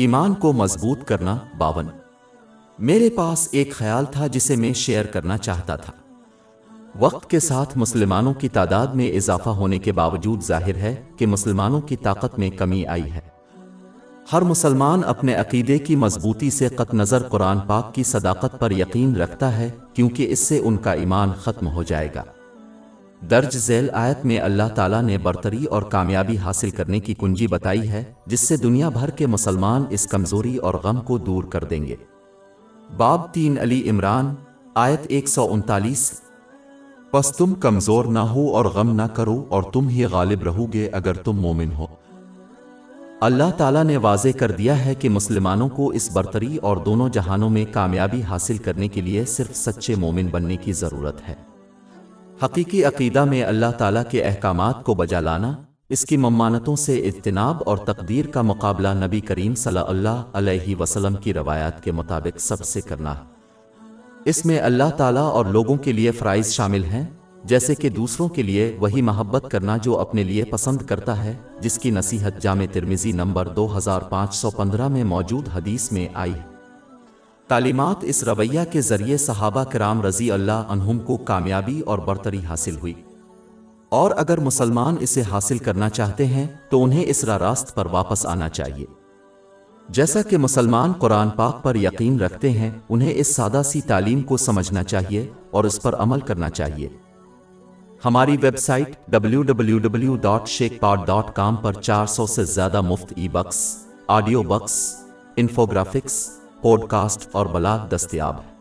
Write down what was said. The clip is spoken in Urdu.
ایمان کو مضبوط کرنا 52۔ میرے پاس ایک خیال تھا جسے میں شیئر کرنا چاہتا تھا۔ وقت کے ساتھ مسلمانوں کی تعداد میں اضافہ ہونے کے باوجود ظاہر ہے کہ مسلمانوں کی طاقت میں کمی آئی ہے۔ ہر مسلمان اپنے عقیدے کی مضبوطی سے قطع نظر قرآن پاک کی صداقت پر یقین رکھتا ہے، کیونکہ اس سے ان کا ایمان ختم ہو جائے گا۔ درج ذیل آیت میں اللہ تعالیٰ نے برتری اور کامیابی حاصل کرنے کی کنجی بتائی ہے، جس سے دنیا بھر کے مسلمان اس کمزوری اور غم کو دور کر دیں گے۔ باب 3 علی عمران آیت 139۔ پس تم کمزور نہ ہو اور غم نہ کرو، اور تم ہی غالب رہو گے اگر تم مومن ہو۔ اللہ تعالیٰ نے واضح کر دیا ہے کہ مسلمانوں کو اس برتری اور دونوں جہانوں میں کامیابی حاصل کرنے کے لیے صرف سچے مومن بننے کی ضرورت ہے۔ حقیقی عقیدہ میں اللہ تعالیٰ کے احکامات کو بجا لانا، اس کی ممانتوں سے اجتناب اور تقدیر کا مقابلہ نبی کریم صلی اللہ علیہ وسلم کی روایات کے مطابق سب سے کرنا ہے۔ اس میں اللہ تعالیٰ اور لوگوں کے لیے فرائض شامل ہیں، جیسے کہ دوسروں کے لیے وہی محبت کرنا جو اپنے لیے پسند کرتا ہے، جس کی نصیحت جامع ترمذی نمبر 2515 میں موجود حدیث میں آئی ہے۔ تعلیمات اس رویہ کے ذریعے صحابہ کرام رضی اللہ عنہم کو کامیابی اور برتری حاصل ہوئی، اور اگر مسلمان اسے حاصل کرنا چاہتے ہیں تو انہیں اس راست پر واپس آنا چاہیے۔ جیسا کہ مسلمان قرآن پاک پر یقین رکھتے ہیں، انہیں اس سادہ سی تعلیم کو سمجھنا چاہیے اور اس پر عمل کرنا چاہیے۔ ہماری ویب سائٹ www.sheikhpod.com پر 400 سے زیادہ مفت ebooks, audio books, infographics, podcast اور بلاگ دستیاب ہے۔